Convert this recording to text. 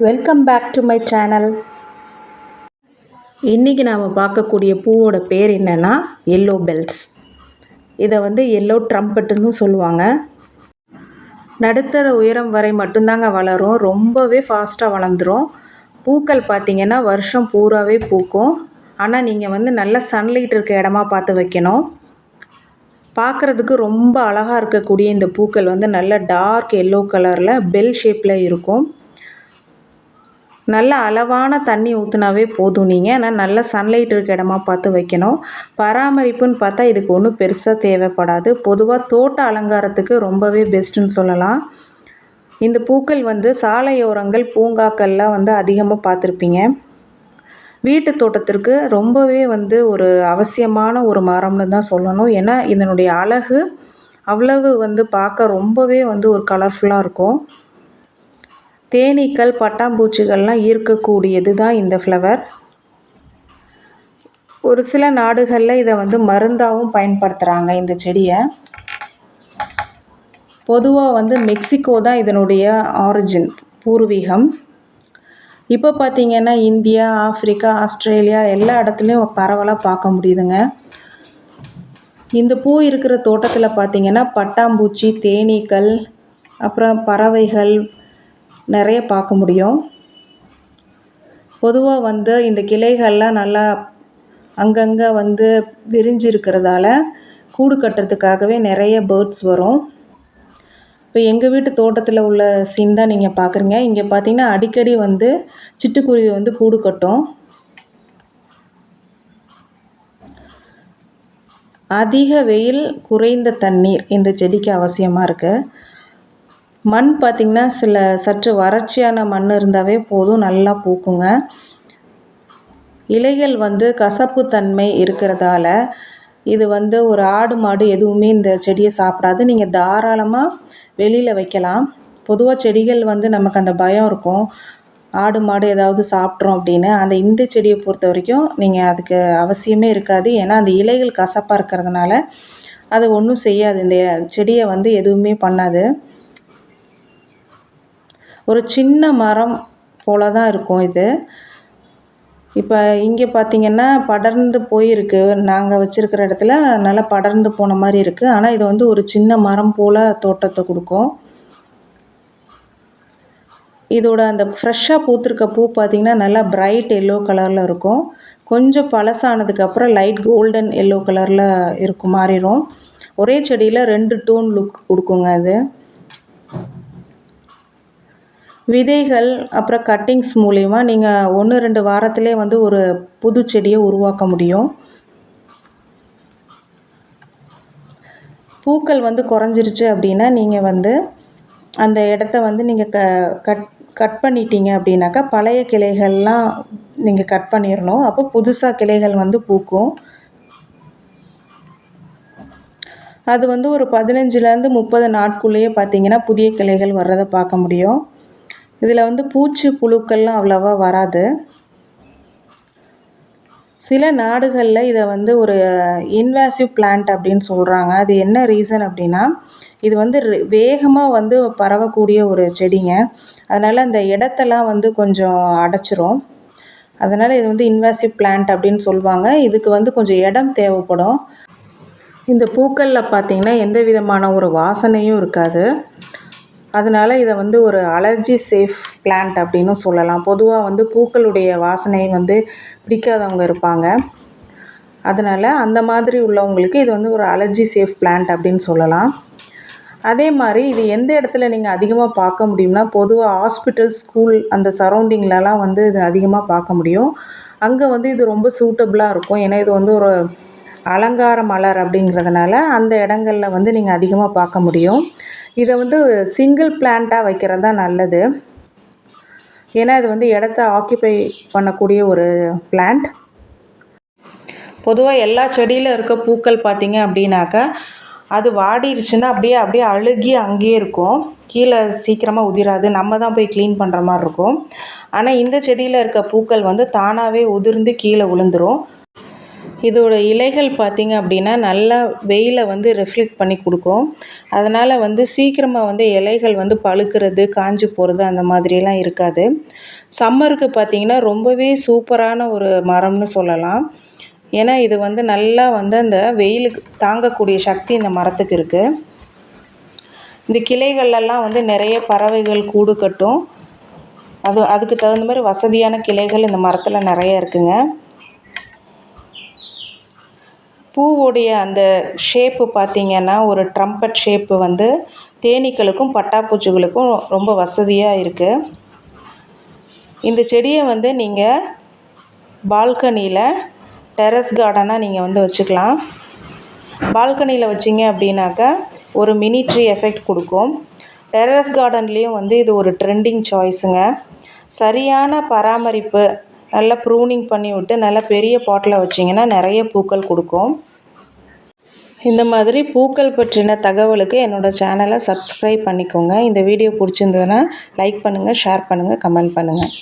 Welcome back to my channel. இன்றைக்கி நாம் பார்க்கக்கூடிய பூவோட பேர் என்னென்னா எல்லோ பெல்ஸ். இதை எல்லோ ட்ரம்பட்டுன்னு சொல்லுவாங்க. நடுத்தர உயரம் வரை மட்டும்தாங்க வளரும். ரொம்பவே ஃபாஸ்ட்டாக வளர்ந்துடும். பூக்கள் பார்த்திங்கன்னா வருஷம் பூராவே பூக்கும். ஆனால் நீங்கள் நல்ல சன்லைட் இருக்க இடமா பார்த்து வைக்கணும். பார்க்குறதுக்கு ரொம்ப அழகாக இருக்கக்கூடிய இந்த பூக்கள் நல்ல டார்க் எல்லோ கலரில் பெல் ஷேப்பில் இருக்கும். நல்ல அளவான தண்ணி ஊற்றினாவே போதும். நீங்கள் ஆனால் நல்ல சன்லைட் இருக்க இடமா பார்த்து வைக்கணும். பராமரிப்புன்னு பார்த்தா இதுக்கு ஒன்றும் பெருசாக தேவைப்படாது. பொதுவாக தோட்ட அலங்காரத்துக்கு ரொம்பவே பெஸ்ட்டுன்னு சொல்லலாம். இந்த பூக்கள் சாலையோரங்கள் பூங்காக்கள்லாம் அதிகமாக பார்த்துருப்பீங்க. வீட்டு தோட்டத்திற்கு ரொம்பவே ஒரு அவசியமான ஒரு மரம்னு தான் சொல்லணும். ஏன்னா இதனுடைய அழகு அவ்வளவு பார்க்க ரொம்பவே ஒரு கலர்ஃபுல்லாக இருக்கும். தேனீக்கள் பட்டாம்பூச்சிகள்லாம் ஈர்க்கக்கூடியது தான் இந்த ஃப்ளவர். ஒரு சில நாடுகளில் இதை மருந்தாகவும் பயன்படுத்துகிறாங்க இந்த செடியை. பொதுவாக மெக்சிகோ தான் இதனுடைய ஆரிஜின், பூர்வீகம். இப்போ பார்த்திங்கன்னா இந்தியா, ஆஃப்ரிக்கா, ஆஸ்திரேலியா எல்லா இடத்துலையும் பரவலாக பார்க்க முடியுதுங்க. இந்த பூ இருக்கிற தோட்டத்தில் பார்த்திங்கன்னா பட்டாம்பூச்சி, தேனீக்கள், அப்புறம் பறவைகள் நிறைய பார்க்க முடியும். பொதுவாக இந்த கிளைகள்லாம் நல்லா அங்கங்கே விரிஞ்சு இருக்கிறதால கூடு கட்டுறதுக்காகவே நிறைய பேர்ட்ஸ் வரும். இப்போ எங்கள் வீட்டு தோட்டத்தில் உள்ள சீன் தான் நீங்கள் பார்க்குறீங்க. இங்கே பார்த்தீங்கன்னா அடிக்கடி சிட்டுக்குருவி கூடு கட்டும். அதிக வெயில், குறைந்த தண்ணீர் இந்த செடிக்கு அவசியமாக இருக்குது. மண் பார்த்திங்கன்னா சற்று வறட்சியான மண் இருந்தாவே போதும், நல்லா பூக்குங்க. இலைகள் கசப்பு தன்மை இருக்கிறதால இது ஒரு ஆடு மாடு எதுவுமே இந்த செடியை சாப்பிடாது. நீங்கள் தாராளமாக வெளியில் வைக்கலாம். பொதுவாக செடிகள் நமக்கு அந்த பயம் இருக்கும், ஆடு மாடு ஏதாவது சாப்பிட்றோம் அப்படின்னு. இந்த செடியை பொறுத்த வரைக்கும் நீங்கள் அதுக்கு அவசியமே இருக்காது. ஏன்னா அந்த இலைகள் கசப்பாக இருக்கிறதுனால அது ஒன்றும் செய்யாது. இந்த செடியை எதுவுமே பண்ணாது. ஒரு சின்ன மரம் போல தான் இருக்கும் இது. இப்போ இங்கே பார்த்திங்கன்னா படர்ந்து போயிருக்கு. நாங்கள் வச்சுருக்கிற இடத்துல நல்லா படர்ந்து போன மாதிரி இருக்குது. ஆனால் இது ஒரு சின்ன மரம் போல் தோட்டத்தை கொடுக்கும். இதோட அந்த ஃப்ரெஷ்ஷாக பூத்திருக்க பூ பார்த்திங்கன்னா நல்லா பிரைட் எல்லோ கலரில் இருக்கும். கொஞ்சம் பழசானதுக்கப்புறம் லைட் கோல்டன் எல்லோ கலரில் இருக்கும், மாறிடும். ஒரே செடியில் 2 டோன் லுக் கொடுக்குங்க அது. விதைகள் அப்புறம் கட்டிங்ஸ் மூலிமா நீங்கள் 1-2 வாரத்திலே ஒரு புது செடியை உருவாக்க முடியும். பூக்கள் குறைஞ்சிருச்சு அப்படின்னா நீங்கள் அந்த இடத்த நீங்கள் கட் பண்ணிட்டீங்க அப்படின்னாக்கா பழைய கிளைகள்லாம் நீங்கள் கட் பண்ணிடணும். அப்போ புதுசாக கிளைகள் பூக்கும். அது ஒரு 15லேருந்து 30 நாட்குள்ளேயே பார்த்திங்கன்னா புதிய கிளைகள் வர்றதை பார்க்க முடியும். இதில் பூச்சி புழுக்கள்லாம் அவ்வளோவா வராது. சில நாடுகளில் இதை ஒரு இன்வாசிவ் பிளான்ட் அப்படின்னு சொல்கிறாங்க. அது என்ன ரீசன் அப்படின்னா, இது வேகமாக பரவக்கூடிய ஒரு செடிங்க. அதனால் அந்த இடத்தெல்லாம் கொஞ்சம் அடைச்சிரும். அதனால் இது இன்வாசிவ் பிளான்ட் அப்படின்னு சொல்லுவாங்க. இதுக்கு கொஞ்சம் இடம் தேவைப்படும். இந்த பூக்களில் பார்த்திங்கன்னா எந்த விதமான ஒரு வாசனையும் இருக்காது. அதனால் இதை ஒரு அலர்ஜி சேஃப் பிளான்ட் அப்படின்னு சொல்லலாம். பொதுவாக பூக்களுடைய வாசனை பிடிக்காதவங்க இருப்பாங்க. அதனால் அந்த மாதிரி உள்ளவங்களுக்கு இது ஒரு அலர்ஜி சேஃப் பிளான்ட் அப்படின்னு சொல்லலாம். அதே மாதிரி இது எந்த இடத்துல நீங்கள் அதிகமாக பார்க்க முடியும்னா, பொதுவாக ஹாஸ்பிட்டல், ஸ்கூல் அந்த சரௌண்டிங்லலாம் இது அதிகமாக பார்க்க முடியும். அங்கே இது ரொம்ப சூட்டபுளாக இருக்கும். ஏன்னா இது ஒரு அலங்கார மலர் அப்படிங்கிறதுனால அந்த இடங்களில் நீங்கள் அதிகமாக பார்க்க முடியும். இதை சிங்கிள் பிளான்ட்டாக வைக்கிறது தான் நல்லது. ஏன்னா இது இடத்த ஆக்கியபை பண்ணக்கூடிய ஒரு பிளான்ட். பொதுவாக எல்லா செடியில் இருக்க பூக்கள் பார்த்திங்க அப்படின்னாக்கா அது வாடிருச்சுன்னா அப்படியே அழுகி அங்கேயே இருக்கும். கீழே சீக்கிரமாக உதிராது. நம்ம தான் போய் க்ளீன் பண்ணுற மாதிரி இருக்கும். ஆனால் இந்த செடியில் இருக்க பூக்கள் தானாகவே உதிர்ந்து கீழே விழுந்துடும். இதோட இலைகள் பார்த்திங்க அப்படின்னா நல்லா வெயிலை வந்து ரிஃப்ளெக்ட் பண்ணி கொடுக்கும். அதனால் வந்து சீக்கிரமாக வந்து இலைகள் வந்து பழுக்கிறது, காஞ்சு போகிறது அந்த மாதிரியெல்லாம் இருக்காது. சம்மருக்கு பார்த்திங்கன்னா ரொம்பவே சூப்பரான ஒரு மரம்னு சொல்லலாம். ஏன்னா இது வந்து நல்லா வந்து அந்த வெயிலுக்கு தாங்கக்கூடிய சக்தி இந்த மரத்துக்கு இருக்குது. இந்த கிளைகள்லாம் வந்து நிறைய பறவைகள் கூடு கட்டும். அதுக்கு தகுந்த மாதிரி வசதியான கிளைகள் இந்த மரத்தில் நிறைய இருக்குங்க. பூவுடைய அந்த ஷேப்பு பார்த்திங்கன்னா ஒரு ட்ரம்பட் ஷேப்பு வந்து தேனீக்களுக்கும் பட்டாப்பூச்சிகளுக்கும் ரொம்ப வசதியாக இருக்குது. இந்த செடியை வந்து நீங்கள் பால்கனியில் டெரஸ் கார்டனாக நீங்கள் வந்து வச்சுக்கலாம். பால்கனியில் வச்சிங்க அப்படின்னாக்கா ஒரு மினி ட்ரீ எஃபெக்ட் கொடுக்கும். டெரஸ் கார்டன்லேயும் வந்து இது ஒரு ட்ரெண்டிங் சாய்ஸுங்க. சரியான பராமரிப்பு, நல்லா ப்ரூனிங் பண்ணி விட்டு நல்லா பெரிய பாட்டில் வச்சிங்கன்னா நிறைய பூக்கள் கொடுக்கும். இந்த மாதிரி பூக்கள் பற்றின தகவலுக்கு என்னோடய சேனலை சப்ஸ்கிரைப் பண்ணிக்கோங்க. இந்த வீடியோ பிடிச்சிருந்ததுன்னா லைக் பண்ணுங்கள், ஷேர் பண்ணுங்கள், கமெண்ட் பண்ணுங்கள்.